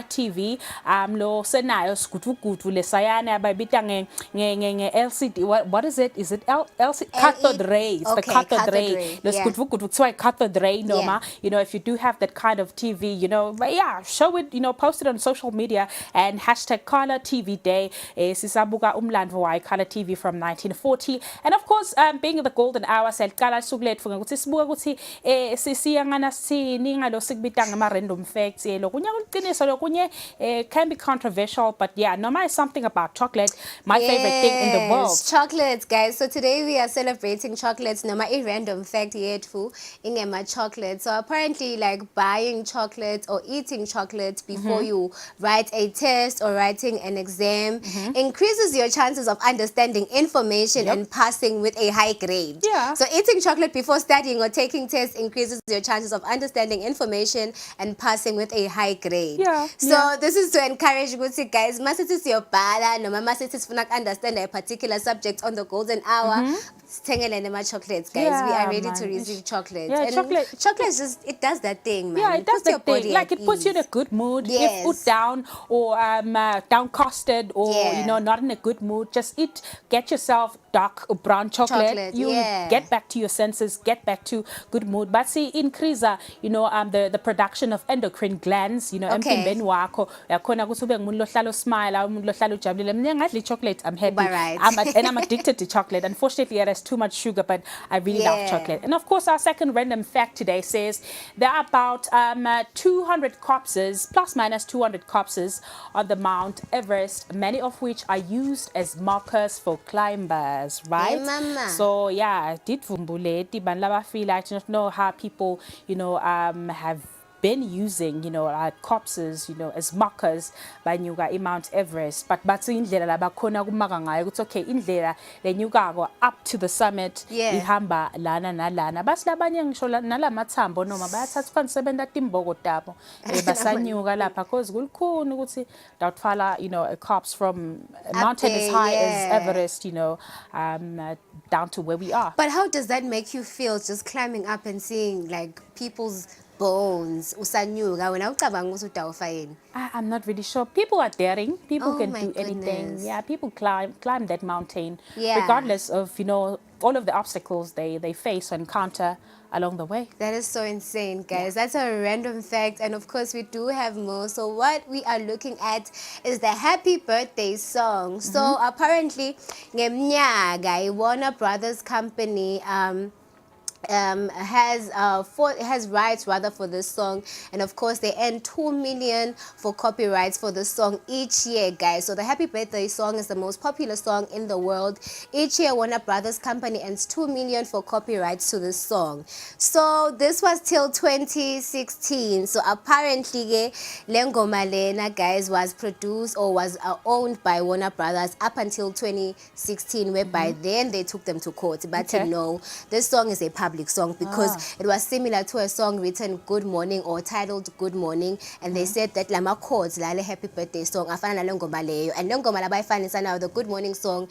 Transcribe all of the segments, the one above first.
TV lo senayo sigudugudu lesayana abayibita nge LCD. What is it? Is it LCD cathode ray? It's the cathode ray. Lo sigudugudu kuthiwa cathode ray noma. You know, if you do have that kind of TV, you know, but yeah, show it, you know, post it on social media and hashtag Color TV Day. Sisabuka umlandvo wa Color TV from 1940. And of course, being the golden hour selqala suku lethu ngokuthi sibuka ukuthi sisiyangana sininga lo sikubita ngama random facts lo kunya kuliqiniso lo kunye can be controversial, but yeah, Noma is something about chocolate, my favorite thing in the world. Chocolates, guys. So today we are celebrating chocolates. Noma a random fact yethu ingema chocolate. So apparently, like buying chocolates or eating chocolates before you write a test or writing an exam increases your chances of understanding information and passing with a high grade. Yeah. So eating chocolate before studying or taking tests increases your chances of understanding information and passing with a high grade. Yeah. So this is to encourage you guys, masithi siyobhala noma masithi sifuna understand a particular subject on the golden hour, sithengele nema chocolates, guys. Yeah, we are ready man. to receive chocolates. Yeah, and chocolate just, it does that thing, man. Yeah, it does puts your that thing. body Like at it puts you in a ease. good mood. Yes. If put down or downcasted or you know not in a good mood, just eat. Get yourself dark or brown chocolate. You get back to your senses. Get back to good mood. But see, increase you know the production of endocrine glands. You know, emzimbeni wakho yakhona ukuthi ube ngumuntu lohlala smile, umuntu lohlala ujabulile. Mina ngadli chocolate, I'm happy. Right. And I'm addicted to chocolate. Unfortunately, it has too much sugar, but I really love chocolate. And of course, our second random fact today says there are about 200 corpses, plus minus 200 corpses on the Mount Everest, many of which are used as markers for climbers, right? Hey, mama. So yeah, did vumbuleti banlaba feel I don't know how people, you know, have been using, you know, corpses, you know, as markers banyuka Mount Everest, but indlela labakhona kumaka ngayo ukuthi okay indlela lenyukako up to the summit ihamba lana nalana basi labanye ngisho nalamathambo noma bayathatha kwanisebenta timboko tabo basanyuka lapha cause kulikhuni ukuthi dawutfala, you know, a corpse from a mountain as high as Everest, you know, down to where we are. But how does that make you feel, just climbing up and seeing like people's bones usanyuka wena ucabanga ukuthi utawufayini? I'm not really sure. People are daring. People can do goodness. anything. Yeah, people climb that mountain regardless of, you know, all of the obstacles they face or encounter along the way. That is so insane, guys. That's a random fact, and of course we do have more. So what we are looking at is the happy birthday song. So apparently ngemnyaka Warner Brothers company has rights rather for this song, and of course they earn 2 million for copyrights for the song each year, guys. So the happy birthday song is the most popular song in the world. Each year Warner Brothers company earns 2 million for copyrights to this song. So this was till 2016. So apparently lengoma lena, guys, was produced or was owned by Warner Brothers up until 2016, whereby then they took them to court. But no, this song is a public song because it was similar to a song written Good Morning or titled Good Morning, and they said that lama chords lale happy birthday song afana nalengoma leyo, and lengoma labayifanisa now the Good Morning song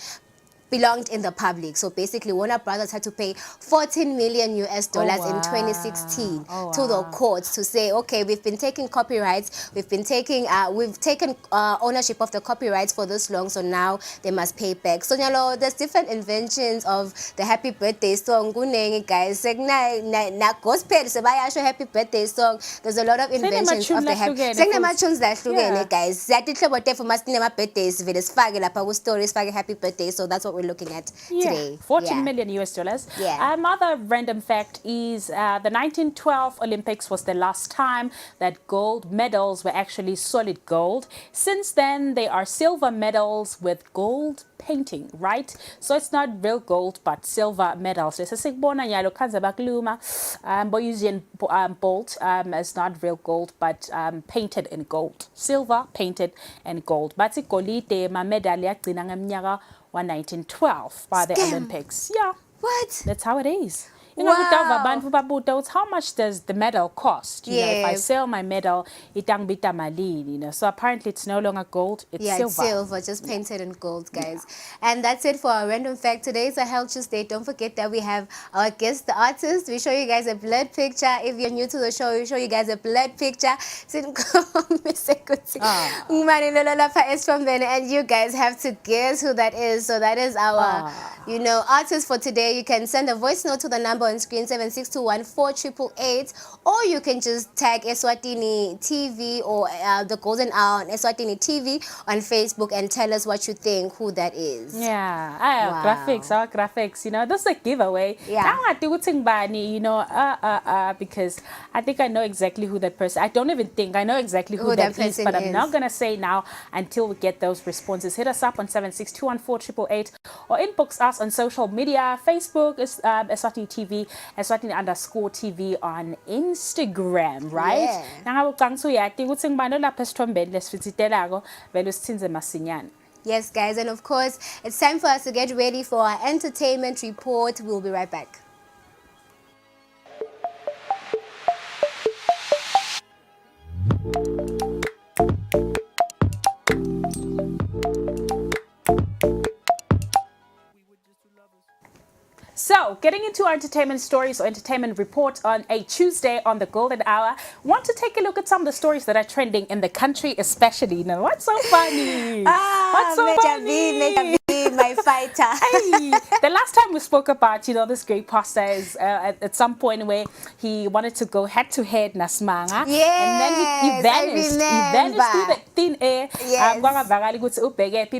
belonged in the public. So basically Warner Brothers had to pay $14 million in 2016 to the courts to say, okay, we've been taking copyrights, we've taken ownership of the copyrights for this long, so now they must pay back. So there's different inventions of the happy birthday song. Guys, na gospel sebayasho happy birthday song. There's a lot of inventions of the happy guys. Birthdays vele sifake lapha ku stories sifake happy birthday. So that's what we're looking at today. $14 million. Another random fact is the 1912 Olympics was the last time that gold medals were actually solid gold. Since then, they are silver medals with gold painting, right? So it's not real gold, but silver medals. So sikubona nyalo kanza bakluma Boyusian bolt is not real gold, but painted in gold. Silver painted in gold. But igolide ma medal yagcina ngemnyaka 1912 by the Olympics. Yeah. What? That's how it is. Wow. How much does the medal cost? You know, if I Yeah. sell my medal, itang bita malini, you know. So apparently it's no longer gold, it's Yeah, silver. it's silver, just painted in gold, guys. And that's it for our random fact. Today is a Health Tuesday. Don't forget that we have our guest artist. We show you guys a blood picture. If you're new to the show, we show you guys a blood picture. And you guys have to guess who that is. So that is our, you know, artist for today. You can send a voice note to the number on screen 762148888, or you can just tag Eswatini TV or the Golden Hour on Eswatini TV on Facebook and tell us what you think who that is. Yeah, our graphics, you know, that's a giveaway. Yeah. Now I do think Bani, you know, because I think I know exactly who that person. I don't even think I know exactly who that is, but I'm not gonna say now until we get those responses. Hit us up on 762148888 or inbox us on social media. Facebook is Eswatini TV, Eswatini_TV on Instagram, right? Yeah. Now I will yeah, I think we think Bani la pestrombed les fititelago velus tinze masinyana. Yes, guys, and of course, it's time for us to get ready for our entertainment report. We'll be right back. So, getting into our entertainment stories or entertainment report on a Tuesday on the Golden Hour, want to take a look at some of the stories that are trending in the country, especially. Now, what's so funny? What's so funny? My fighter. Hey, the last time we spoke about, you know, this great pastor is at some point where he wanted to go head to head Nasmanga. Yes, and then he vanished. He vanished through the thin air. Yes.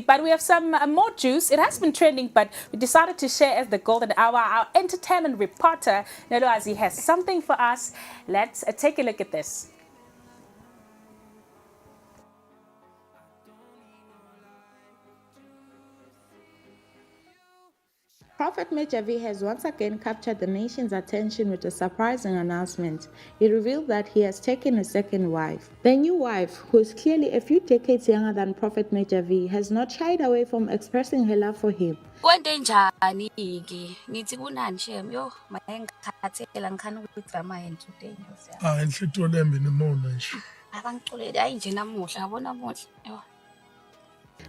But we have some more juice. It has been trending, but we decided to share as the Golden Hour. Our entertainment reporter, Neloazi, has something for us. Let's take a look at this. Prophet Mejavi has once again captured the nation's attention with a surprising announcement. He revealed that he has taken a second wife. The new wife, who is clearly a few decades younger than Prophet Mejavi, has not shied away from expressing her love for him.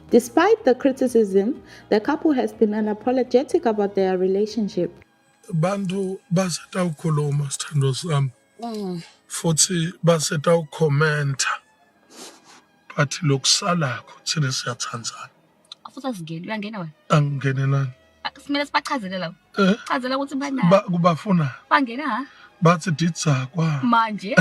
Despite the criticism, the couple has been unapologetic about their relationship. Bantu basetawukhuluma sithando sami futhi basetawukhomenta but lokusalakho thina siyathandzana. Futhi asingeni uyangena wena Angingene nani? Simele sibachazele lawo chazela ukuthi bani Kubafuna bangena ha bathi ditsa kwa manje.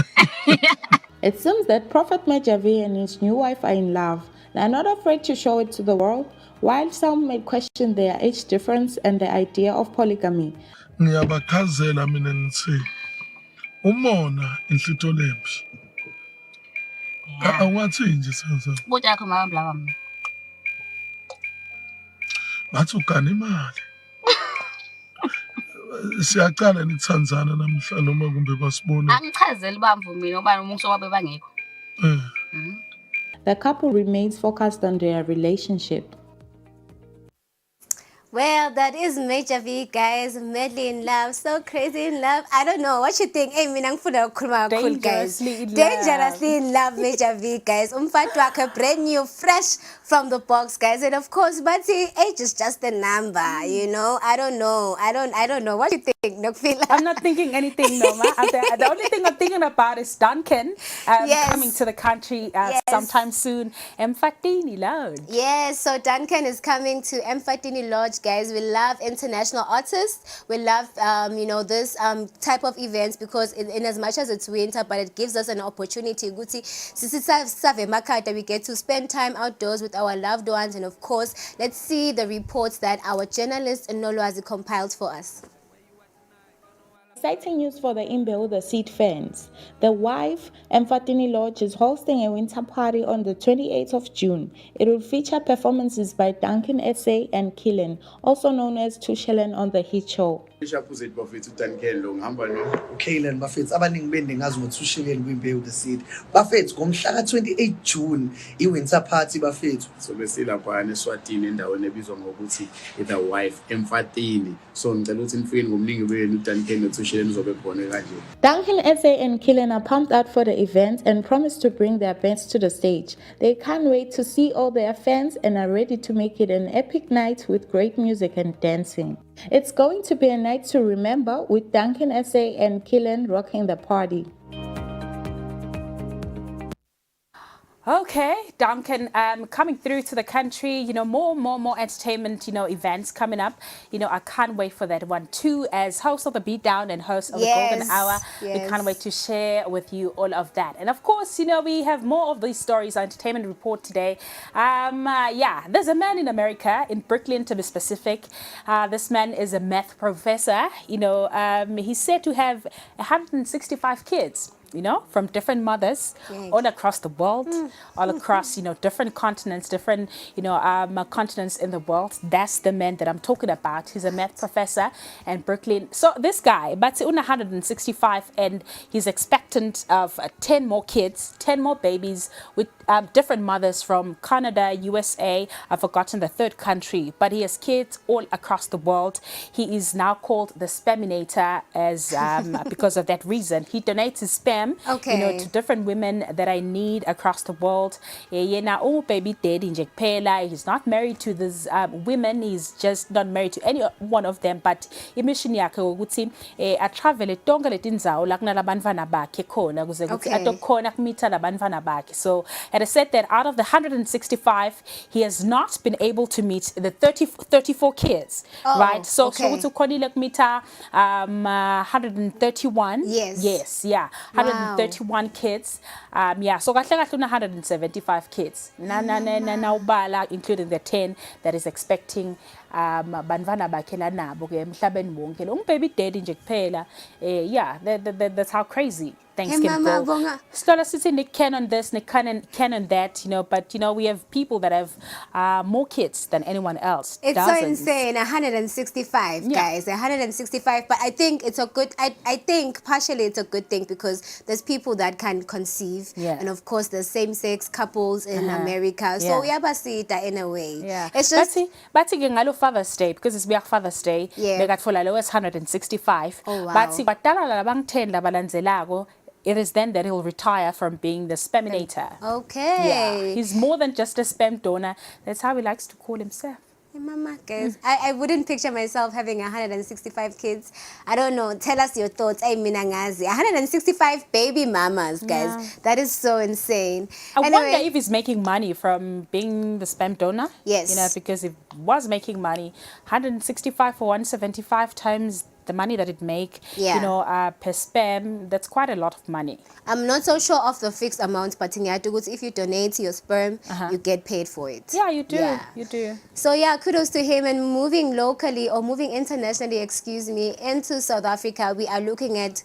It seems that Prophet Mejavi and his new wife are in love. They are not afraid to show it to the world, while some may question their age difference and the idea of polygamy. Ngiyabachazela mina ngithi umona inhlito lempi. Awuthi nje senza. Bothi yakho mabambla wami. Bathi ugana imali. Siyaqala nikuthandzana namhla noma kumbe basibone. Angichazeli bamvu mina ngoba umuntu wabe bangekho. The couple remains focused on their relationship. Well, that is Major V, guys. Madly in love, so crazy in love. I don't know what you think. Hey, guys. Dangerously in love, Major V, guys. Umfatwaka, brand new, fresh from the box, guys. And of course, but see, age is just a number, you know. I don't know. I don't know. What you think, Nokfila? I'm not thinking anything, Noma. The only thing I'm thinking about is Duncan coming to the country sometime soon. Eswatini Lodge. Yes, so Duncan is coming to Eswatini Lodge, guys. We love international artists. We love, you know, this type of events because in as much as it's winter, but it gives us an opportunity. We get to spend time outdoors with our loved ones. And of course, let's see the reports that our journalist Noloazi compiled for us. exciting news for the Imbewu the Seed fans. The wife, Eswatini Lodge, is hosting a winter party on the 28th of June. It will feature performances by Duncan SA and Killen, also known as Tushelen on the hit show. Kaylen bafethu abaningi bende ngazi ukuthi ushileni kwimbewu the seed bafethu ngomhla ka28 June iwinter party bafethu so besilapha eSwatini endaweni ebizwa ngokuthi the wife Eswatini so ngicela ukuthi nifike ngomningi benu uDuncan noTushelen uzobe khona kanje. Duncan SA and Killen are pumped out for the event and promise to bring their bands to the stage. They can't wait to see all their fans and are ready to make it an epic night with great music and dancing. It's going to be a night to remember with Duncan SA and Killen rocking the party. Okay, Duncan, coming through to the country, you know, more entertainment, you know, events coming up. You know, I can't wait for that one too. As host of the Beatdown and host of the Golden Hour, we can't wait to share with you all of that. And of course, you know, we have more of these stories on Entertainment Report today. Yeah, there's a man in America, in Brooklyn to be specific. This man is a math professor. You know, he's said to have 165 kids, you know, from different mothers all across the world, all across, you know, different continents, different, you know, continents in the world. That's the man that I'm talking about. He's a math professor in Brooklyn. So this guy, but 165, and he's expectant of 10 more kids, 10 more babies with different mothers from Canada, USA. I've forgotten the third country, but he has kids all across the world. He is now called the Spaminator as because of that reason. He donates his spam, you know, to different women that I need across the world. Baby daddy nje kuphela. He's not married to these women. He's just not married to any one of them. But imission yakhe ukuthi atravel tonke letindzawo la kunalabantwana bakhe khona kuze kuthi atokhona kumitha labantwana bakhe. So it is said that out of the 165, he has not been able to meet the 34 kids, right? So ukuthi ukhonile kumitha 131. Yes, yeah. 131 kids. Yeah, so kahle kahle 175 kids. Na ubala, including the 10 that is expecting banvana bakhe la nabo ke emhlabeni wonke. Lo baby daddy nje kuphela. Yeah, that's how crazy Thanksgiving go. Stola sitting Nick Cannon this, Nick Cannon that, you know, but you know, we have people that have more kids than anyone else. It's so insane. 165 guys, 165. But I think it's a good, I think partially it's a good thing because there's people that can conceive. And of course there's same-sex couples in America. So we have see that in a way. It's just but ngalo Father's Day, because it's Father's Day, they got for the lowest 165. But it is then that he'll retire from being the spaminator. Yeah, he's more than just a spam donor. That's how he likes to call himself. Hey, mama, guys, I wouldn't picture myself having 165 kids. I don't know. Tell us your thoughts. Hey, Minangazi. 165 baby mamas, guys. That is so insane. I wonder if he's making money from being the spam donor. Yes. You know, because if he was making money, 165 for 175 times the money that it make, you know, per spam, that's quite a lot of money. I'm not so sure of the fixed amount, but if you donate your sperm, you get paid for it. Yeah, you do. You do. So yeah, kudos to him. And moving locally, or moving internationally, excuse me, into South Africa, we are looking at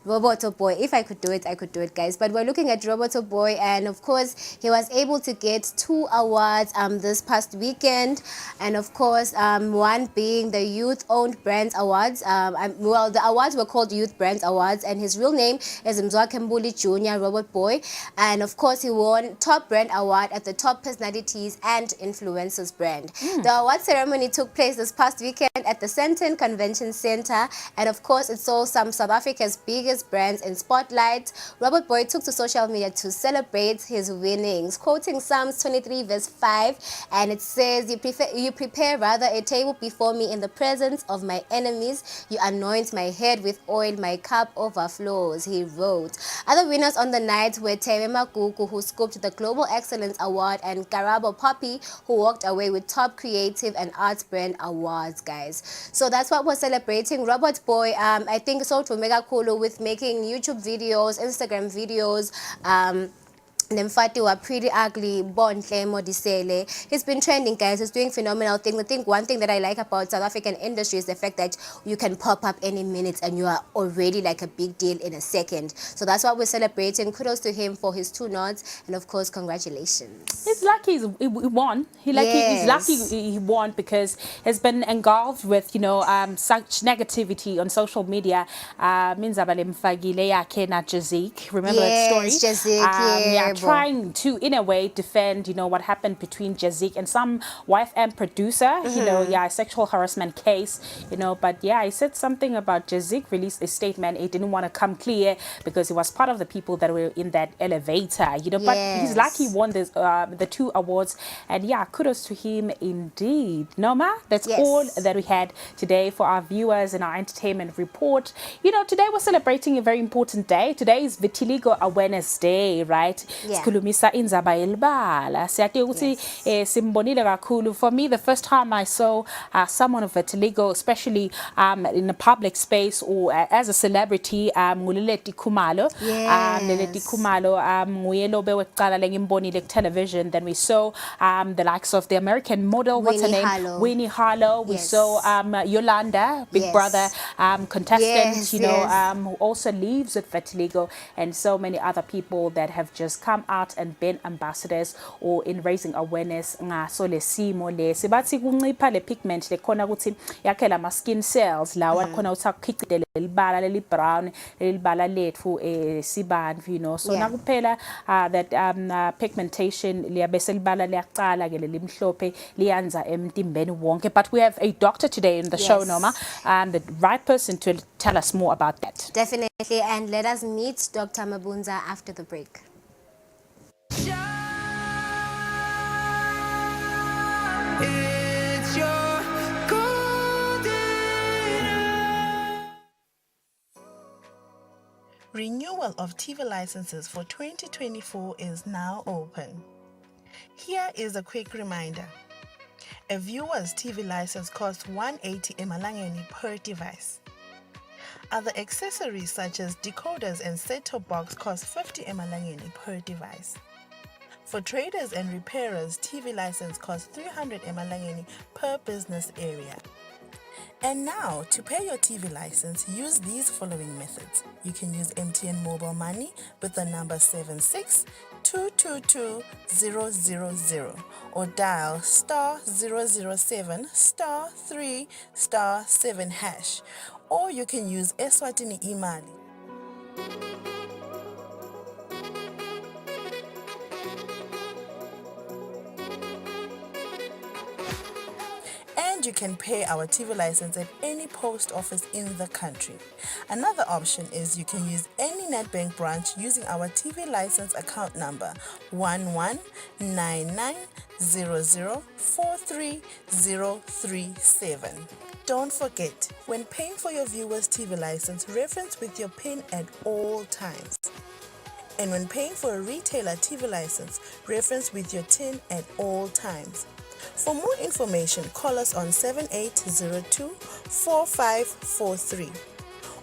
Roberto Boy. If I could do it, I could do it, guys. But we're looking at Roberto Boy, and of course, he was able to get 2 awards this past weekend, and of course, one being the Youth Owned Brands Awards. Well, the awards were called Youth Brands Awards, and his real name is Mzwakembuli Jr. Robert Boy, and of course, he won Top Brand Award at the Top Personalities and Influencers brand. The award ceremony took place this past weekend at the Sandton Convention Center, and of course, it saw some South Africa's biggest brands in spotlight. Robert Boy took to social media to celebrate his winnings, quoting Psalms 23 verse 5, and it says, you prepare rather a table before me in the presence of my enemies. You anoint my head with oil, my cup overflows, he wrote. Other winners on the night were Tebe Magugu, who scooped the Global Excellence Award, and Karabo Poppy, who walked away with Top Creative and Arts Brand Awards, guys. So that's what we're celebrating. Robert Boy, I think so to Mega Kulu with making YouTube videos, Instagram videos, Nemfati were pretty ugly, Bontle Modisele. He's been trending, guys. He's doing phenomenal things. I think one thing that I like about South African industry is the fact that you can pop up any minute and you are already like a big deal in a second. So that's why we're celebrating. Kudos to him for his 2 nods, and of course, congratulations. He's lucky he won. He's lucky he won because he's been engulfed with such negativity on social media. Means abalemfagile yakhe na Jazik. Remember that story? Jazik, trying to in a way defend what happened between Jazik and some wife and producer. Sexual harassment case. But he said something about Jazik released a statement. He didn't want to come clear because he was part of the people that were in that elevator. But he's lucky he won this, the 2 awards, and kudos to him indeed. Noma, that's all that we had today for our viewers in our entertainment report. Today we're celebrating a very important day. Today is Vitiligo Awareness Day, right? Sikhulumisa indaba yelibala. Siyade ukuthi simbonile kakhulu. For me, the first time I saw someone of vitiligo, especially in a public space or as a celebrity, nguleleti Khumalo. Leleti Khumalo nguye lo bewuqala lengimbonile ku television. Then we saw the likes of the American model, what's her name? Winnie Harlow. We saw Yolanda, Big Brother contestant, who also lives with vitiligo, and so many other people that have just come out and been ambassadors or in raising awareness ngaso lesimo lesi. Bathi kuncipha le pigment lekhona ukuthi yakhela ama skin cells lawa khona uthi akukhicitele libala leli brown lelibala lethu sibantu, so nakuphela that pigmentation liyabe selibala liyaqala ke lelimhlophe liyanza emtimbeni wonke. But we have a doctor today in the show, Noma, the right person to tell us more about that. Definitely, and let us meet Dr. Mabunza after the break. It's your renewal of TV licenses for 2024 is now open. Here is a quick reminder. A viewer's TV license costs 180 emalangeni per device. Other accessories such as decoders and set-top box cost 50 emalangeni per device. For traders and repairers, TV license costs 300 emalangeni per business area. And now, to pay your TV license, use these following methods. You can use MTN Mobile Money with the number 76222000 or dial *007 *3 *7#, or you can use Eswatini Imali. You can pay our TV license at any post office in the country. Another option is you can use any Nedbank branch using our TV license account number 119900430037. Don't forget, when paying for your viewer's TV license, reference with your PIN at all times. And when paying for a retailer TV license, reference with your TIN at all times. For more information, call us on 7802-4543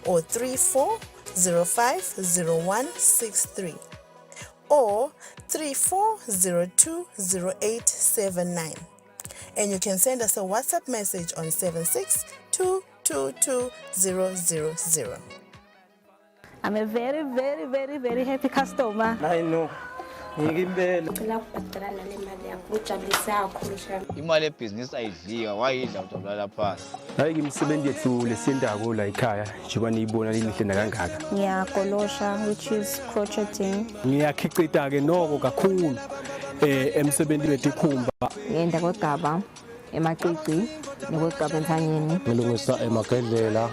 or 34050163 or 34020879. And you can send us a WhatsApp message on 762222000. I'm a very, very, very, very happy customer. I know. Imali ebhizinisi ayidliwa wayidla utolala phansi. Hayi ngimsebenzi yethu lesindako la ekhaya njengoba niyibona linihle kangaka. Ngiyakolosha, which is crocheting. Ngiyakhicita ke noko kakhulu emsebenzi wethu ikhumba. Ngenda kodaba emaqiqi nokodaba entsanyeni. Ngilungisa emagedlela.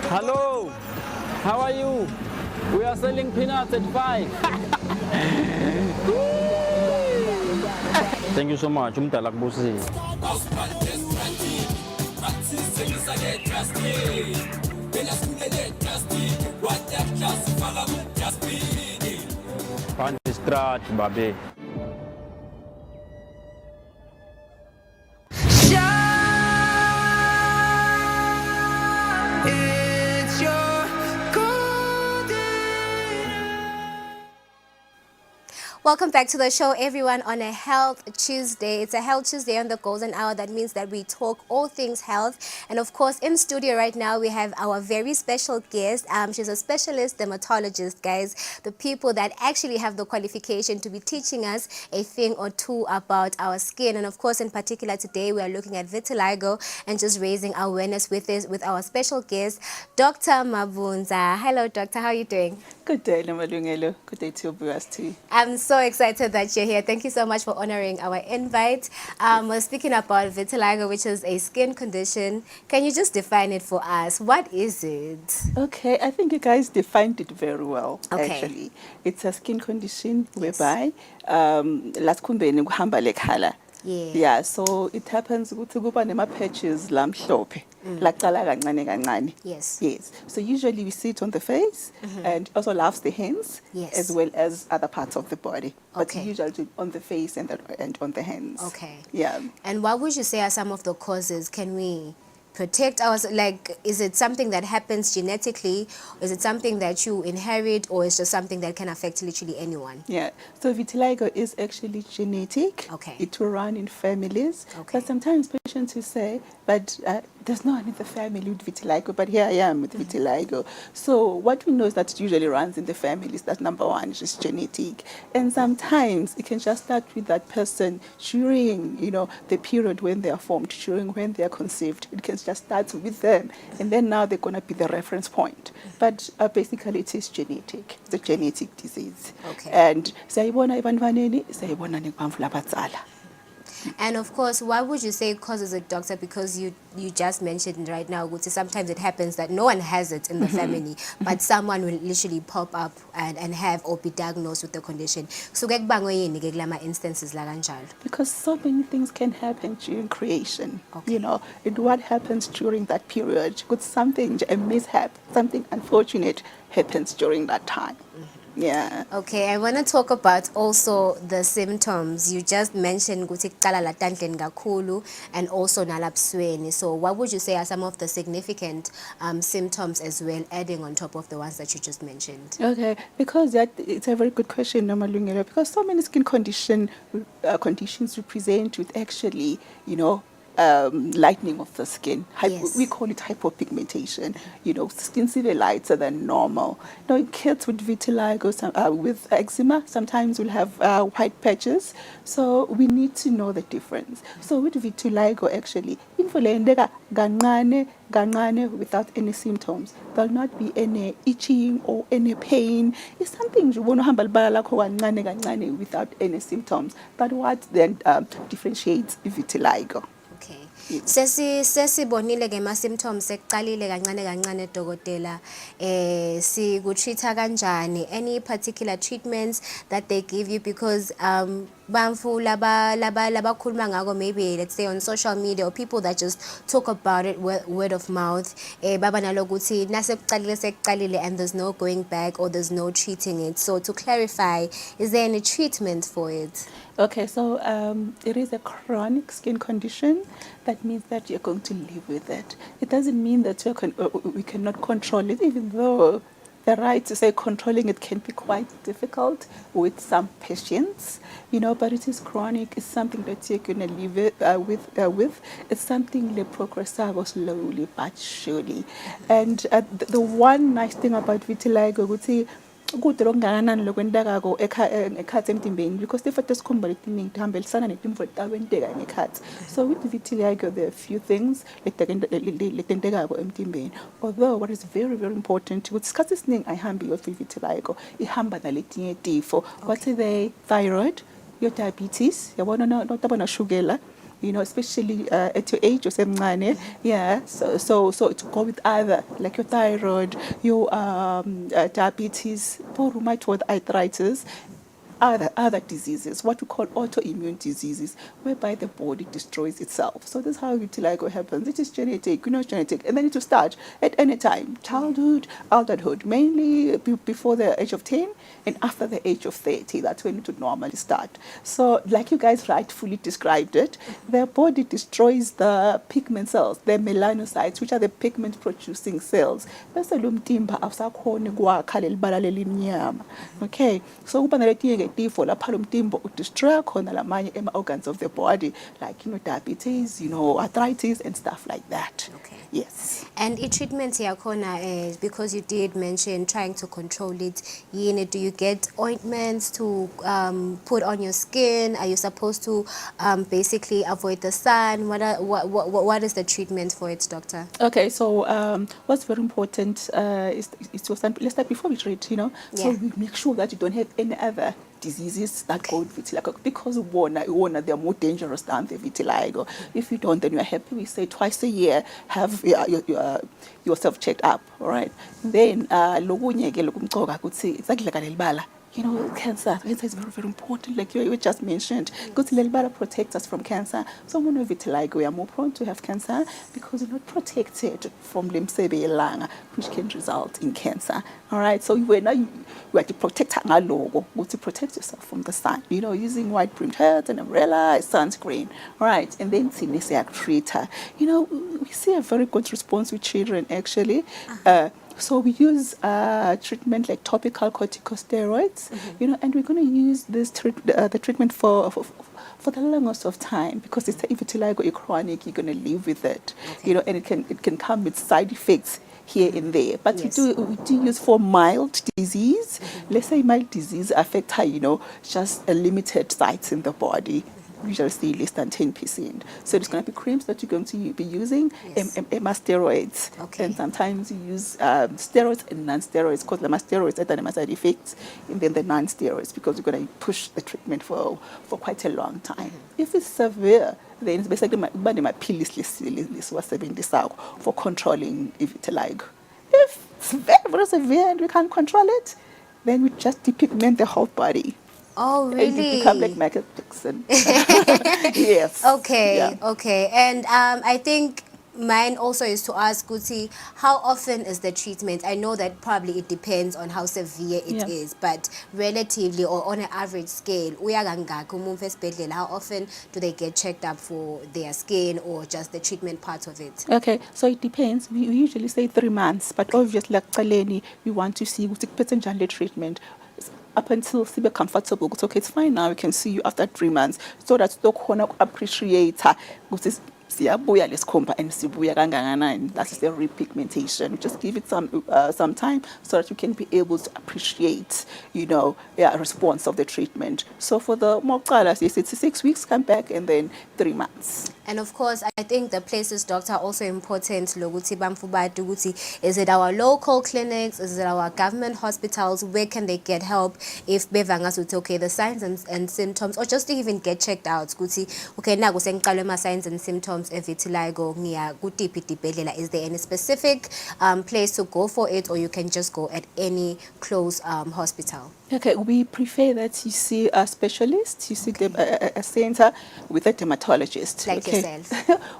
Hello, how are you? We are selling peanuts at 5. Thank you so much. Umdala kubusi. What Strat babe. It's your Welcome back to the show, everyone, on a Health Tuesday. It's a Health Tuesday on the Golden Hour. That means that we talk all things health. And of course, in studio right now, we have our very special guest. She's a specialist dermatologist, guys. The people that actually have the qualification to be teaching us a thing or two about our skin. And of course, in particular, today we are looking at vitiligo and just raising awareness with this with our special guest, Dr. Mabunza. Hello, doctor. How are you doing? Good day, Namalungelo. Good day to your viewers too. I'm so excited that you're here. Thank you so much for honoring our invite. We're speaking about vitiligo, which is a skin condition. Can you just define it for us? What is it? Okay, I think you guys defined it very well, actually. It's a skin condition whereby last kumbeni kuhamba lekhala. Yeah, so it happens ukuthi kuba nema patches lamhlophe. Laqala kancane kancane. Yes. Yes. So usually we see it on the face and also loves the hands as well as other parts of the body. But usually on the face and on the hands. Okay. Yeah. And what would you say are some of the causes? Can we protect ourselves? Like, is it something that happens genetically? Or is it something that you inherit? Or is it just something that can affect literally anyone? Yeah. So vitiligo is actually genetic. Okay. It will run in families. Okay. But sometimes patients will say, but there's no one in the family with vitiligo, but here I am with vitiligo. So what we know is that it usually runs in the families. That's number one, it's just genetic. And sometimes it can just start with that person during, the period when they are formed, during when they are conceived. It can just start with them. And then now they're going to be the reference point. But basically it is genetic. It's a genetic disease. Okay. And sayibona ebantwaneni, sayibona nekubantfu labadzala. And of course, what would you say causes it, doctor? Because you just mentioned right now, sometimes it happens that no one has it in the family, but someone will literally pop up and have or be diagnosed with the condition. So instances like kanjalo? Because so many things can happen during creation. And what happens during that period? Could something, a mishap, something unfortunate happens during that time. Yeah. Okay, I want to talk about also the symptoms. You just mentioned ukuthi kuqala la tandleni kakhulu and also nalabusweni. So what would you say are some of the significant symptoms as well, adding on top of the ones that you just mentioned? Okay, because it's a very good question, Namalungelo, because so many skin conditions represent with actually, lightening of the skin. We call it hypopigmentation. Skin is lighter than normal. Now, kids with vitiligo, with eczema, sometimes will have white patches. So we need to know the difference. So with vitiligo, actually, without any symptoms. There'll not be any itching or any pain. It's something you want to without any symptoms. But what then differentiates vitiligo? Okay. Sesibonile ke ma symptoms ekuqalile kancane dokotela sikutreata kanjani, any particular treatments that they give you, because bamfu labakhuluma ngako, maybe let's say on social media, or people that just talk about it word of mouth, baba nalokuthi nasekuqalile and there's no going back or there's no treating it. So to clarify, is there any treatment for it? Okay, so it is a chronic skin condition. That means that you're going to live with it. It doesn't mean that we cannot control it, even though the right to say controlling it can be quite difficult with some patients, but it is chronic. It's something that you're going to live with. It's something that progresses slowly but surely. And the one nice thing about vitiligo, would say, because if it so with vitiligo there are a few things although what is very very important with vitiligo what are they? Thyroid, your diabetes, sugar, especially at your age, so to go with either like your thyroid, your diabetes, rheumatoid arthritis, other diseases, what we call autoimmune diseases, whereby the body destroys itself. So this is how vitiligo happens. It is genetic, genetic, and then it will start at any time, childhood, adulthood, mainly before the age of 10 and after the age of 30. That's when it would normally start. So like you guys rightfully described it, the body destroys the pigment cells, the melanocytes, which are the pigment producing cells. Bese lo mtimba awusakhoni kwakha lelibala lelimnyama. Okay, so kuba naletinye ngetifo lapha lo mtimba udestroy khona lamanye organs of the body, like diabetes, arthritis and stuff like that. Okay. Yes. And treatment yakhona is because you did mention trying to control it. Do you get ointments to put on your skin? Are you supposed to basically avoid the sun? What is the treatment for it, doctor? Okay, so what's very important is to start, let's start before we treat, so we make sure that you don't have any other diseases that go with vitiligo, because they are more dangerous than the vitiligo. If you don't, then you're happy. We say twice a year have yourself checked up, all right? Then cancer is very, very important, like you just mentioned, because lelibala protects us from cancer. Someone with vitiligo, we are more prone to have cancer because we're not protected from limsebe langa, which can result in cancer. All right, so we have to protect our logo, to protect yourself from the sun, using white brimmed hat, an umbrella, sunscreen. All right, and then treater. We see a very good response with children, actually. So we use treatment like topical corticosteroids, and we're going to use this the treatment for the longest of time, because it's if vitiligo chronic, you're going to live with it, and it can come with side effects here and there. But we do use for mild disease. Let's say mild disease affect just a limited sites in the body. Usually see less than 10%. So it's going to be creams that you're going to be using, steroids. Okay. And sometimes you use steroids and non-steroids, because the steroids have side effects, and then the non-steroids, because you're going to push the treatment for quite a long time. If it's severe, then it's basically my pills for controlling vitiligo. If it's very, very severe and we can't control it, then we just depigment the whole body. Oh, really? And you become like Michael Jackson. Yes. Okay, yeah. Okay. And I think mine also is to ask Guti, how often is the treatment? I know that probably it depends on how severe it is, but relatively or on an average scale, how often do they get checked up for their skin or just the treatment part of it? Okay, so it depends. We usually say 3 months, but obviously, like we want to see the treatment up until be comfortable. Okay, it's fine now. We can see you after 3 months, so that the corner appreciate siyabuya lesikhumba and sibuya kangakanani. That is the repigmentation. Just give it some time so that you can be able to appreciate, response of the treatment. So for the moqala, it's 6 weeks, come back, and then 3 months. And of course, I think the places, doctor, are also important. Is it our local clinics? Is it our government hospitals? Where can they get help if bevangas would okay the signs and symptoms, or just to even get checked out? Okay, now signs and symptoms of vitiligo. Is there any specific place to go for it, or you can just go at any close hospital? Okay, we prefer that you see a specialist, you see a center with a dermatologist. Like yourself.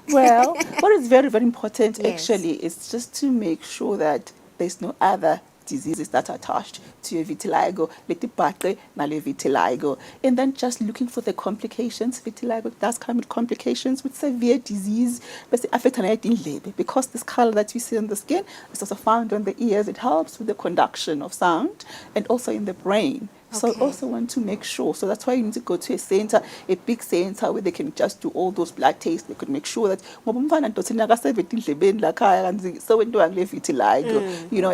Well, what is very, very important actually is just to make sure that there's no other diseases that are attached to your vitiligo, vitiligo, and then just looking for the complications. Vitiligo does come with complications with severe disease, but it affects because this color that you see on the skin is also found on the ears. It helps with the conduction of sound and also in the brain. So I also want to make sure. So that's why you need to go to a center, a big center where they can just do all those blood tests. They could make sure that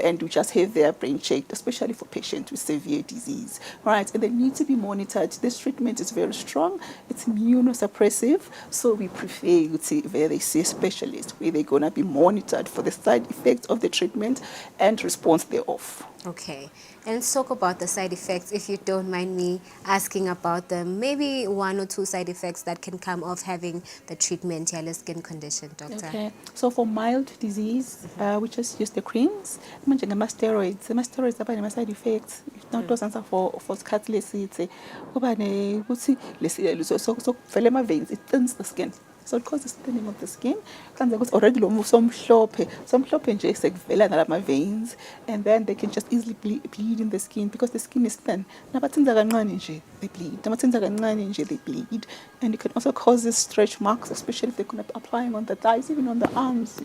and we just have their brain checked, especially for patients with severe disease. Right? And they need to be monitored. This treatment is very strong. It's immunosuppressive. So we prefer where they see a specialist, where they're going to be monitored for the side effects of the treatment and response thereof. Okay, and let's talk about the side effects, if you don't mind me asking about them. Maybe 1 or 2 side effects that can come of having the treatment, yellow skin condition, doctor. Okay, so for mild disease, we just use the creams. Manje ngama-steroids, ama-steroids aba nama-side effects. Not for isikhathi lesithe kuba ukuthi sokuvela ama-veins, it thins the skin. So it causes thinning of the skin. Kanze ukuthi already lo somhlophe nje sekuvela nalama veins, and then they can just easily bleed in the skin because the skin is thin. Nabathinza kancane nje they bleed. Nabathinza kancane nje they bleed, and it can also cause stretch marks, especially if they're applying on the thighs, even on the arms,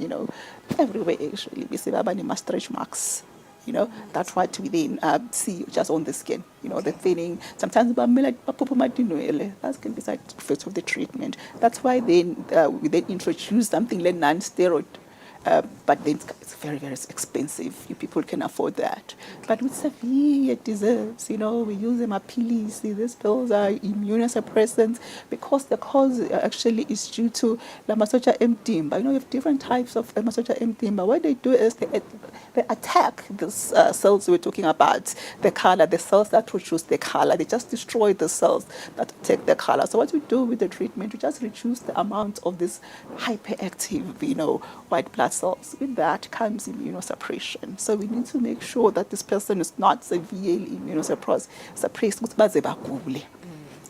everywhere actually. We see stretch marks. That's what we then see just on the skin, the thinning. Sometimes that can be side effects of the treatment. That's why then we then introduce something like non-steroid. But then it's very, very expensive. You people can afford that. But with severe disease, we use them pills. These pills are immunosuppressants because the cause actually is due to the masocha emtimba. You have different types of masocha emtimba. What they do is they attack these cells we're talking about, the color, the cells that produce the color. They just destroy the cells that take the color. So what we do with the treatment, we just reduce the amount of this hyperactive, white blood cells. With that comes immunosuppression. So we need to make sure that this person is not severely immunosuppressed.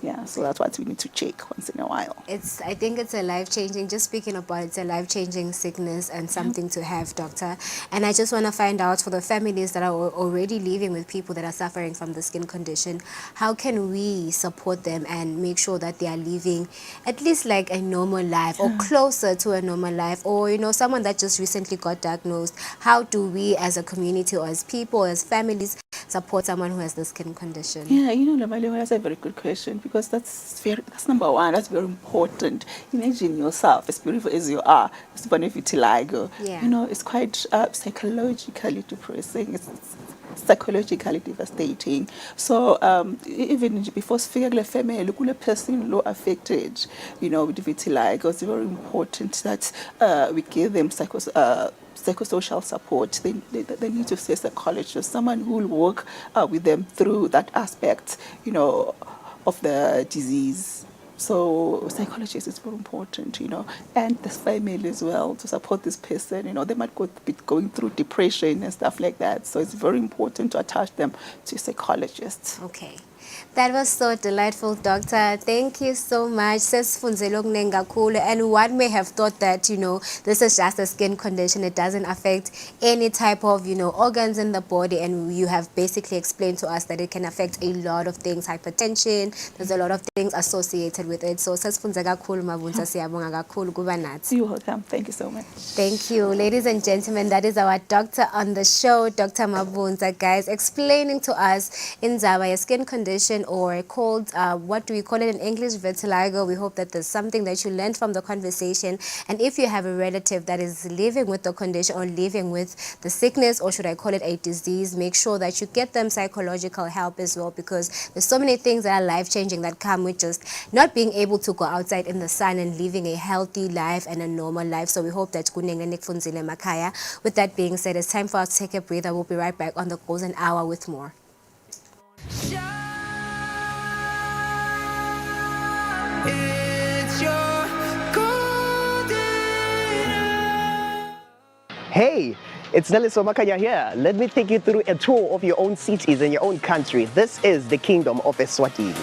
Yeah, so that's what we need to check once in a while. I think it's a life-changing, just speaking about it's a life-changing sickness and something to have, doctor. And I just want to find out, for the families that are already living with people that are suffering from the skin condition, how can we support them and make sure that they are living at least like a normal life or closer to a normal life, or someone that just recently got diagnosed? How do we as a community or as people, as families, support someone who has the skin condition? Yeah, that's a very good question, because that's number one. That's very important. Imagine yourself, as beautiful as you are, it's vitiligo. Yeah. It's quite psychologically depressing. It's psychologically devastating. So even before sifika family, kule person lo affected, with vitiligo, it's very important that we give them psychosocial support. They need to see a psychologist, someone who will work with them through that aspect, of the disease. So psychologist is very important, and the family as well, to support this person. They might be going through depression and stuff like that. So it's very important to attach them to a psychologist. Okay. That was so delightful, doctor. Thank you so much. And one may have thought that, this is just a skin condition. It doesn't affect any type of, organs in the body. And you have basically explained to us that it can affect a lot of things. Hypertension, there's a lot of things associated with it. So, You're welcome. Thank you so much. Thank you. Ladies and gentlemen, that is our doctor on the show, Dr. Mabunza, guys, explaining to us in Zaba skin condition, or called, what do we call it in English, vitiligo. We hope that there's something that you learned from the conversation. And if you have a relative that is living with the condition or living with the sickness, or should I call it a disease, make sure that you get them psychological help as well, because there's so many things that are life-changing that come with just not being able to go outside in the sun and living a healthy life and a normal life. So we hope that makaya. With that being said, it's time for us to take a breather. We'll be right back on the Golden Hour with more. Hey, it's Nelson Makanya here. Let me take you through a tour of your own cities and your own country. This is the Kingdom of Eswatini.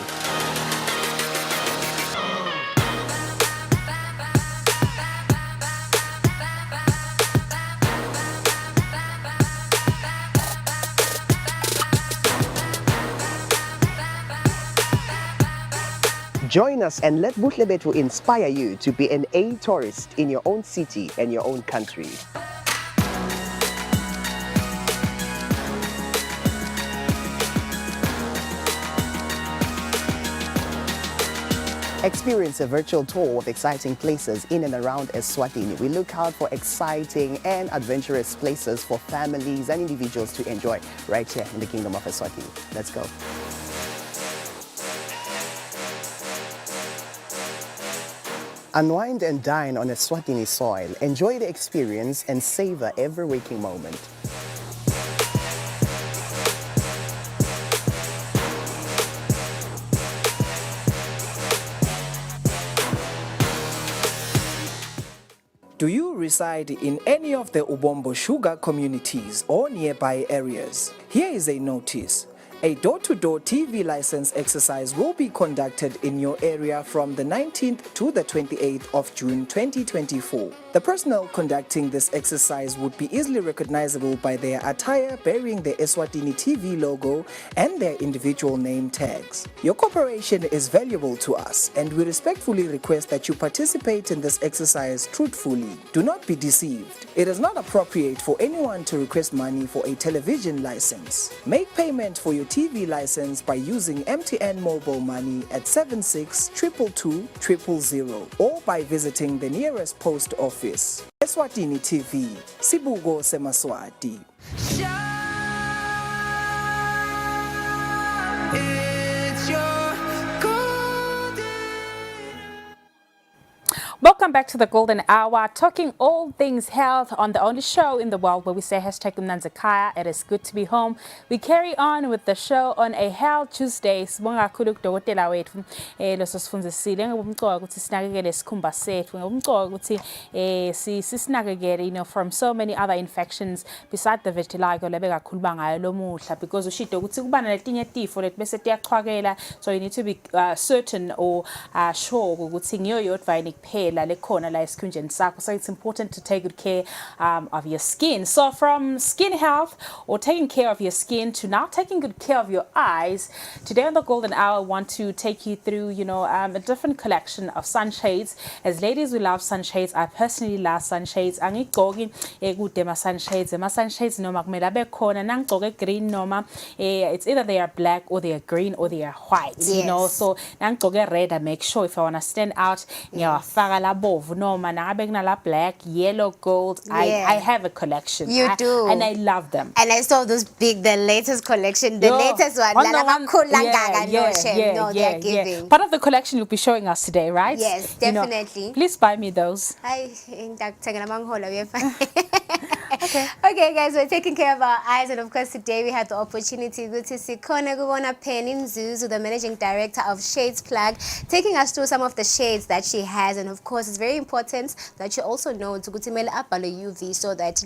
Join us and let Butlebetu inspire you to be an A tourist in your own city and your own country. Experience a virtual tour of exciting places in and around Eswatini. We look out for exciting and adventurous places for families and individuals to enjoy right here in the Kingdom of Eswatini. Let's go. Unwind and dine on Eswatini soil. Enjoy the experience and savor every waking moment. Do you reside in any of the Ubombo sugar communities or nearby areas? Here is a notice. A door-to-door TV license exercise will be conducted in your area from the 19th to the 28th of June 2024. The personnel conducting this exercise would be easily recognizable by their attire bearing the Eswatini TV logo and their individual name tags. Your cooperation is valuable to us, and we respectfully request that you participate in this exercise truthfully. Do not be deceived. It is not appropriate for anyone to request money for a television license. Make payment for your TV license by using MTN mobile money at 76 222 000 or by visiting the nearest post office. Eswatini TV, Sibugo Semaswati. Welcome back to the Golden Hour, talking all things health on the only show in the world where we say hashtag Mnanzakaya. It is good to be home. We carry on with the show on a Health Tuesday. Sibonga kakhulu kudokotela wethu leso sifundisile ngobumqoka ukuthi sinakekele isikhumba sethu, ngobumqoka ukuthi sisinakekele from so many other infections beside the vitiligo lebe kakhuluma ngayo lomuhla, because ushito ukuthi kuba naletinye tifo lethi bese tiyaqhwakela, so you need to be certain or sure ukuthi ngiyo yodwa kuphela lekhona la esikhunjeni sakho. So it's important to take good care of your skin. So from skin health or taking care of your skin to now taking good care of your eyes, today on the Golden Hour I want to take you through a different collection of sunshades. As ladies, we love sunshades. I personally love sunshades. Angigqoki kude ma sunshades noma kumele abekhona nangigqoke green noma it's either they are black or they are green or they are white. Yes. So nangigqoke red, I make sure if I want to stand out ngiyawafaka la bovu noma nangabe kunala black, yellow, gold. I have a collection. You do. And I love them. And I saw the latest collection, the latest one. They're giving. Part of the collection you'll be showing us today, right? Yes, definitely. Please buy me those. Okay, guys, we're taking care of our eyes, and of course today we had the opportunity to see Penny Zuzu, the managing director of Shades Plug, taking us through some of the shades that she has. And of course it's very important that you also know to UV so that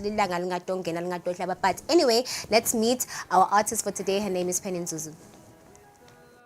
but anyway, let's meet our artist for today. Her name is Penny Zuzu.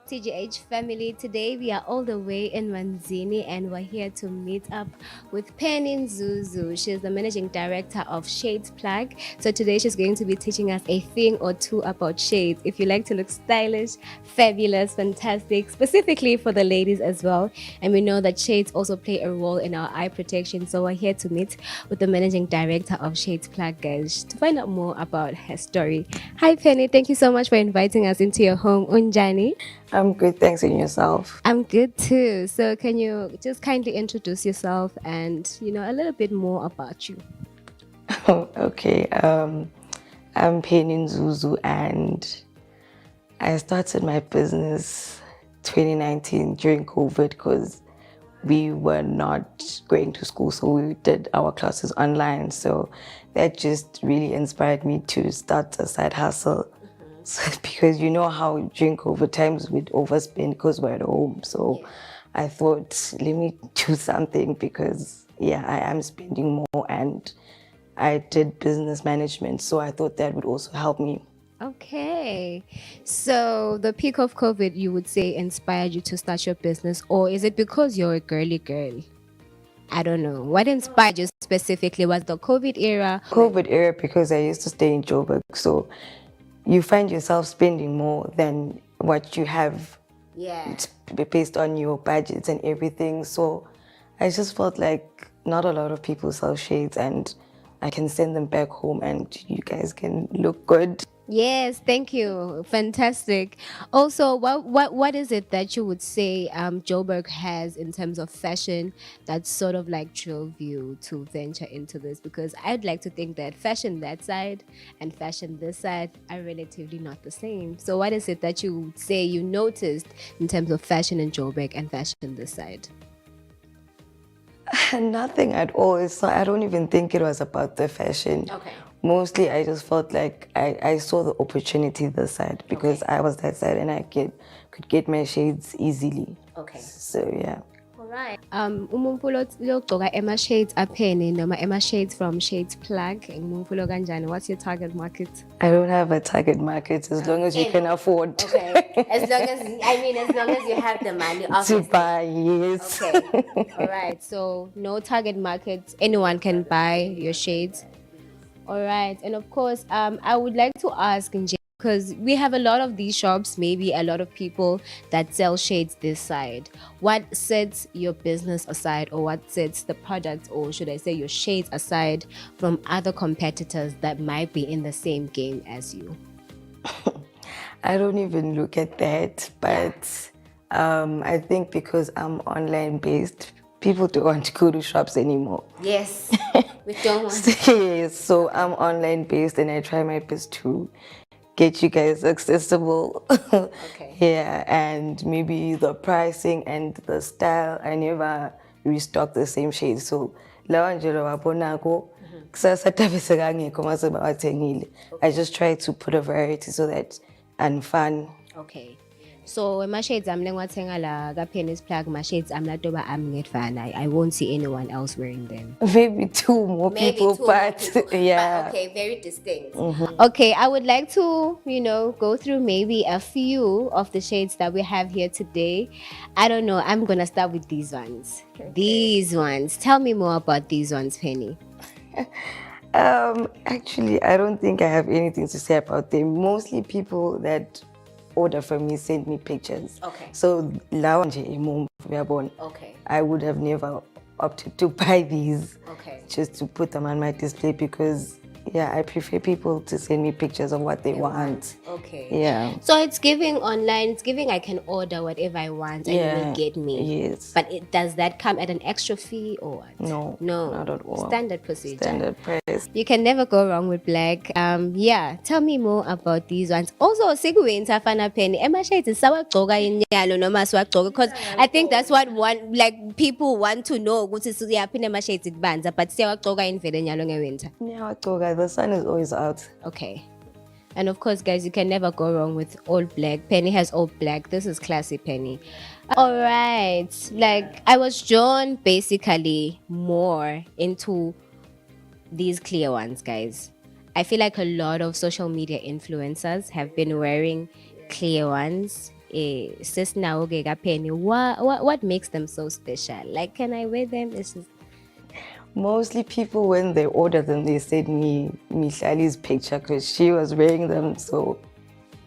TGH family, today we are all the way in Manzini and we're here to meet up with Penny Zuzu. She's the managing director of Shades Plug. So today she's going to be teaching us a thing or two about shades. If you like to look stylish, fabulous, fantastic, specifically for the ladies as well. And we know that shades also play a role in our eye protection. So we're here to meet with the managing director of Shades Plug, guys, to find out more about her story. Hi Penny, thank you so much for inviting us into your home. Unjani? I'm good, thanks. And yourself? I'm good too. So can you just kindly introduce yourself and, a little bit more about you? Okay. I'm Penny Zuzu and I started my business 2019 during COVID because we were not going to school, so we did our classes online. So that just really inspired me to start a side hustle. So, because you know how during COVID times we'd overspend because we're at home. So I thought, let me do something because, I am spending more, and I did business management. So I thought that would also help me. Okay. So the peak of COVID, you would say, inspired you to start your business, or is it because you're a girly girl? I don't know. What inspired you specifically? Was the COVID era? COVID era because I used to stay in Joburg. So you find yourself spending more than what you have based on your budgets and everything. So I just felt like not a lot of people sell shades and I can send them back home and you guys can look good. Yes, thank you. Fantastic. Also, what is it that you would say Joburg has in terms of fashion that sort of like drove you to venture into this? Because I'd like to think that fashion that side and fashion this side are relatively not the same. So what is it that you would say you noticed in terms of fashion in Joburg and fashion this side? Nothing at all. So I don't even think it was about the fashion. Okay. Mostly I just felt like I saw the opportunity this side because I was that side and I could get my shades easily. Okay. So yeah. All Right. Umuntu logcoka ema shades aphene noma ema shades from Shades Plug. Umuntu lo kanjani? What's your target market? I don't have a target market as long as you can afford. Okay. As long as you have the money, obviously. To buy, yes. Okay. All right. So no target market. Anyone can buy your shades. All right. And of course, I would like to ask Nje, because we have a lot of these shops, maybe a lot of people that sell shades this side. What sets your business aside, or what sets the product, or should I say your shades aside from other competitors that might be in the same game as you? I don't even look at that, but I think because I'm online based, people don't want to go to shops anymore. Yes, we don't want Yes, so I'm online based and I try my best to get you guys accessible. Okay. Yeah, and maybe the pricing and the style, I never restock the same shades. So I just try to put a variety so that and fun. Okay. So my shades I'm wathenga la ka Penny's Plug, my shades I'm not over I'm fan. I won't see anyone else wearing them. Maybe two more people, but yeah. But okay, very distinct. Okay, I would like to, go through maybe a few of the shades that we have here today. I don't know, I'm gonna start with these ones. Okay. These ones. Tell me more about these ones, Penny. Actually, I don't think I have anything to say about them. Mostly people that order from me send me pictures. Okay. So, okay. I would have never opted to buy these. Okay. Just to put them on my display because, yeah, I prefer people to send me pictures of what they want. Okay. Yeah. So it's giving online, it's giving I can order whatever I want and you will get me. Yes. But does that come at an extra fee or what? No. No. Not at all. Standard procedure. Standard price. You can never go wrong with black. Yeah. Tell me more about these ones. Also, sigwin tafana penny. Emma shades is sawa gcoka inyalo noma siwagcoka because I think that's what people want to know. Ukuthi siyaphi Emma shades itbanza but siyawagcoka in vele nyalo ngewinter. Yeah, the sun is always out. Okay. And of course, guys, you can never go wrong with all black. Penny has all black. This is classy Penny. All right. Like, I was drawn basically more into these clear ones, guys. I feel like a lot of social media influencers have been wearing clear ones. Sis Naoge Penny, what makes them so special? Like, can I wear them? It's just... Mostly people, when they order them, they send me Mishali's picture because she was wearing them. So,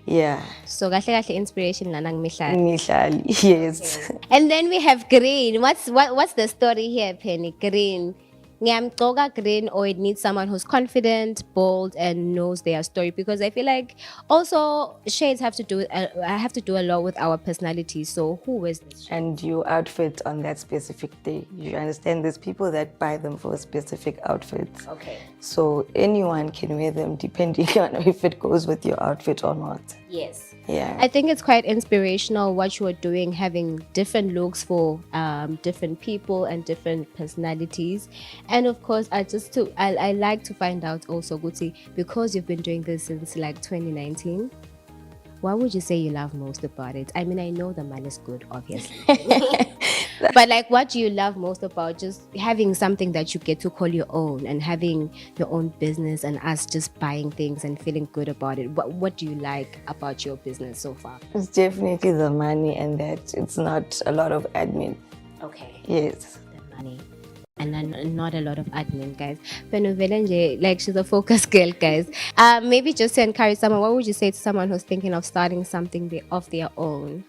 yeah. So, kahle inspiration lanang Mishali. Mishali, yes. Okay. And then we have green. What's the story here, Penny? Green. Ngiyamgcoka green, or it needs someone who's confident, bold, and knows their story. Because I feel like also shades have to do a lot with our personality. So who wears this? And your outfit on that specific day. You understand? There's people that buy them for a specific outfit. Okay. So anyone can wear them depending on if it goes with your outfit or not. Yes. Yeah. I think it's quite inspirational what you are doing, having different looks for different people and different personalities. And of course, I like to find out also, Guti, because you've been doing this since like 2019, what would you say you love most about it? I mean, I know the money is good, obviously. But like, what do you love most about just having something that you get to call your own and having your own business and us just buying things and feeling good about it? What do you like about your business so far? It's definitely the money and that it's not a lot of admin. Okay. Yes. The money. And then not a lot of admin, guys. But like, she's a focus girl, guys. Maybe just to encourage someone, what would you say to someone who's thinking of starting something of their own?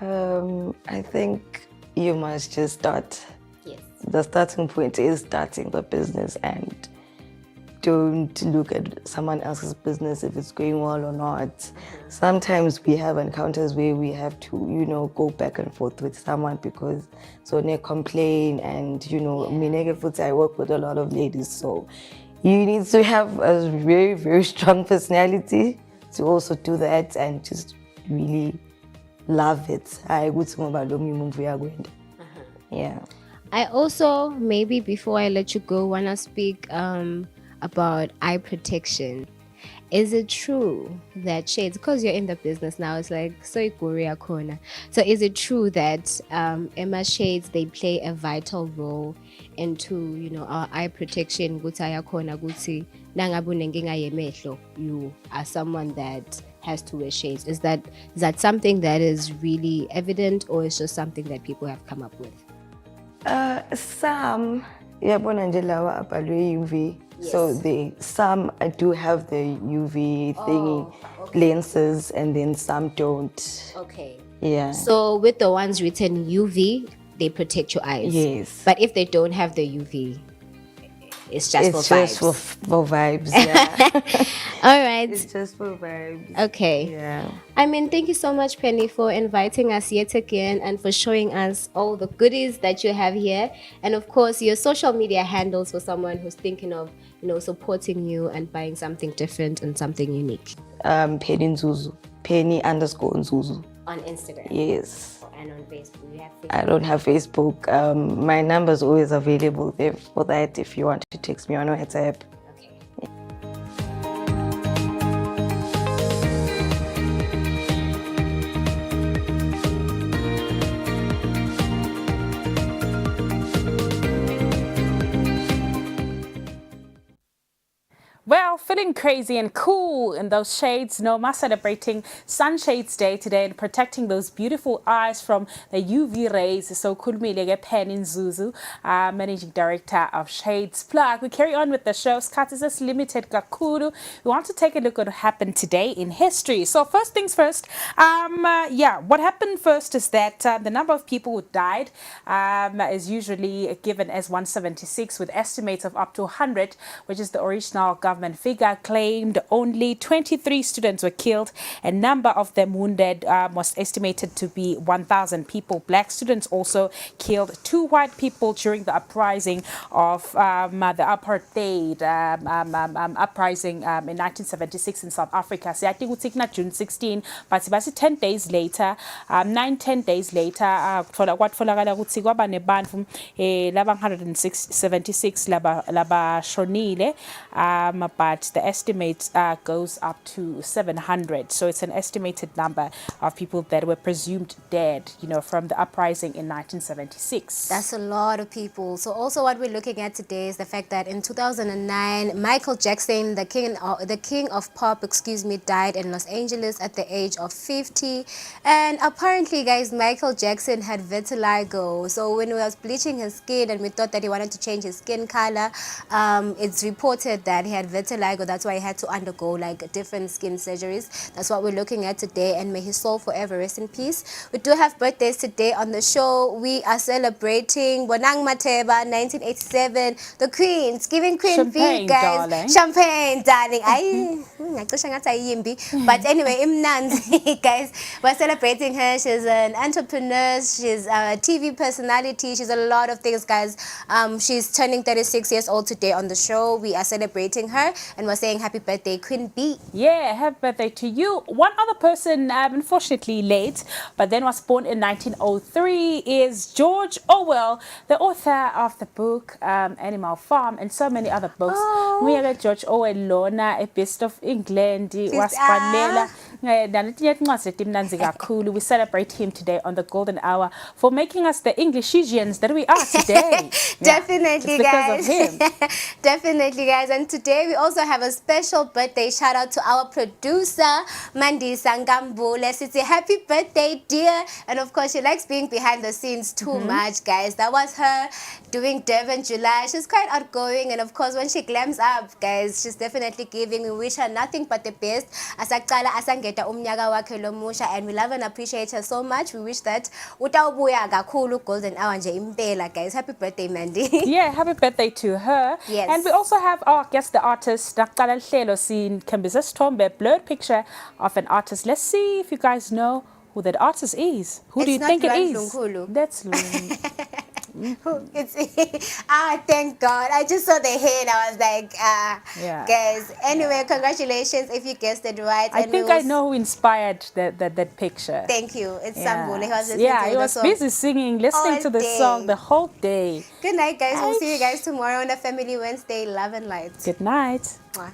I think you must just start. Yes. The starting point is starting the business, and don't look at someone else's business if it's going well or not. Sometimes we have encounters where we have to, go back and forth with someone because so they complain and, I work with a lot of ladies, so you need to have a very, very strong personality to also do that and just really love it. Yeah. I also, maybe before I let you go, want to speak about eye protection. Is it true that shades, because you're in the business now, it's like so Korea corner. So is it true that Emma shades, they play a vital role into, you know, our eye protection? Gutaya corner guti nangabu nenginga yemehlo. You are someone that has to wear shades. Is that something that is really evident, or is just something that people have come up with? Some yabona nje lawa abhalwe UV. So some do have the UV thingy lenses, and then some don't. Okay. Yeah. So with the ones written UV, they protect your eyes. Yes. But if they don't have the UV, it's just for vibes. For vibes, yeah. All right. It's just for vibes. Okay. Yeah. I mean, thank you so much, Penny, for inviting us yet again and for showing us all the goodies that you have here. And of course, your social media handles for someone who's thinking of, you know, supporting you and buying something different and something unique. Penny Nzuzu. Penny_Nzuzu. On Instagram? Yes. And on Facebook? You have Facebook? I don't have Facebook. My number is always available there for that if you want to text me on WhatsApp. Well, feeling crazy and cool in those shades. Noma celebrating Sunshades Day today and protecting those beautiful eyes from the UV rays. So Kulmilege Penny Nzuzu, Managing Director of Shades Plug. We carry on with the show. Skatis Limited Kakuru. We want to take a look at what happened today in history. So first things first, what happened first is that the number of people who died is usually given as 176 with estimates of up to 100, which is the original government figure. Claimed only 23 students were killed, and number of them wounded was estimated to be 1,000 people. Black students also killed. 2 white people during the uprising of the apartheid uprising in 1976 in South Africa. So I think it's not June 16, but it's 10 days later, 9-10 days later, kwatfolakala ukuthi kwaba nebantu laba 176 laba shonile, but the estimate goes up to 700. So it's an estimated number of people that were presumed dead, you know, from the uprising in 1976. That's a lot of people. So also what we're looking at today is the fact that in 2009, Michael Jackson, the king of pop, died in Los Angeles at the age of 50. And apparently, guys, Michael Jackson had vitiligo. So when he was bleaching his skin and we thought that he wanted to change his skin color, it's reported that he had vitiligo. That's why he had to undergo like different skin surgeries. That's what we're looking at today, and may his soul forever rest in peace. We do have birthdays today on the show. We are celebrating Bonang Mateba, 1987, the Queens, giving Queen V, guys. Darling. Champagne, darling. But anyway, Imnanzi, guys, we're celebrating her. She's an entrepreneur. She's a TV personality. She's a lot of things, guys. She's turning 36 years old today on the show. We are celebrating her, and we're saying happy birthday, Queen B. Yeah, happy birthday to you. One other person, unfortunately late, but then was born in 1903, is George Orwell, the author of the book Animal Farm and so many other books. We have George Orwell, Lona, a Beast of England, was Panela. We celebrate him today on the Golden Hour for making us the Englishisians that we are today. Definitely, guys. Because of him. Definitely, guys. And today we also have a special birthday shout out to our producer, Mandy Sangambule. It's a happy birthday, dear. And of course, she likes being behind the scenes too much, guys. That was her doing Devon July. She's quite outgoing, and of course, when she glams up, guys, she's definitely giving. We wish her nothing but the best. Asaqala asangeta umnyaka wakhe lomusha, and we love and appreciate her so much. We wish that utawubuya kakhulu Golden Hour nje impela, guys. Happy birthday, Mandy. Yeah, happy birthday to her. Yes. And we also have our guest, the artist, Daqala Hlelo Sin Kembizes Tombe, blurred picture of an artist. Let's see if you guys know who that artist is. Who do you think it is? That's thank God. I just saw the hair and I was like, yeah. Guys. Anyway, congratulations if you guessed it right. I think I know who inspired that picture. Thank you. It's Sambule. He was he was busy singing, listening to the song the whole day. Good night, guys. We'll see you guys tomorrow on the Family Wednesday. Love and light. Good night. Mwah.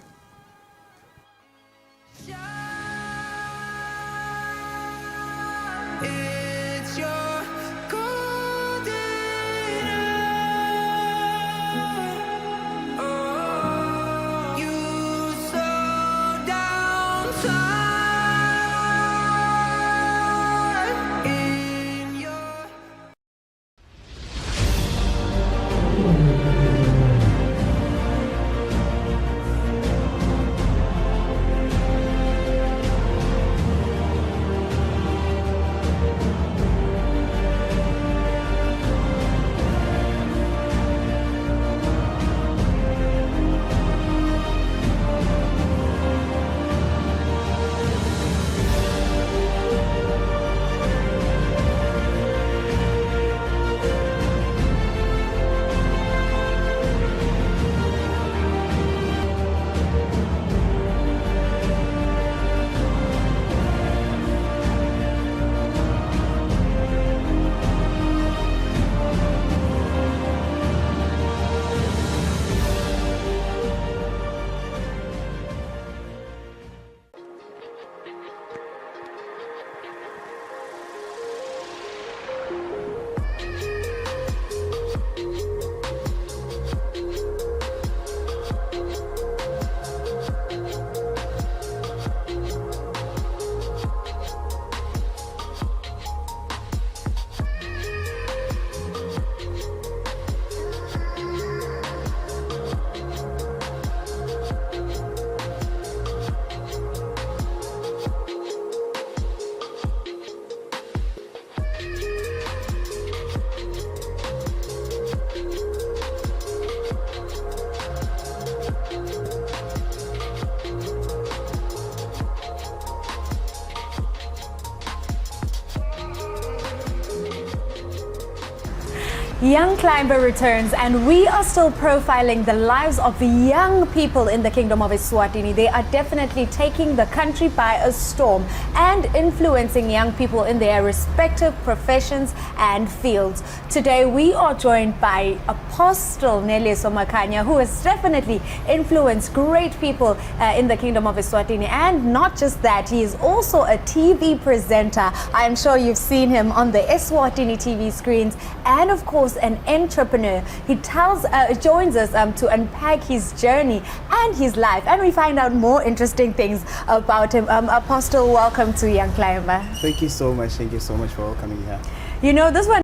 Young Climber returns, and we are still profiling the lives of the young people in the Kingdom of Eswatini. They are definitely taking the country by a storm and influencing young people in their respective professions and fields. Today we are joined by Apostle Neleso Makanya, who has definitely influenced great people in the Kingdom of Eswatini. And not just that, he is also a TV presenter. I am sure you've seen him on the Eswatini TV screens, and of course an entrepreneur. He joins us to unpack his journey and his life, and we find out more interesting things about him. Apostle, welcome to Young Climber. Thank you so much for welcoming me here. You know, this one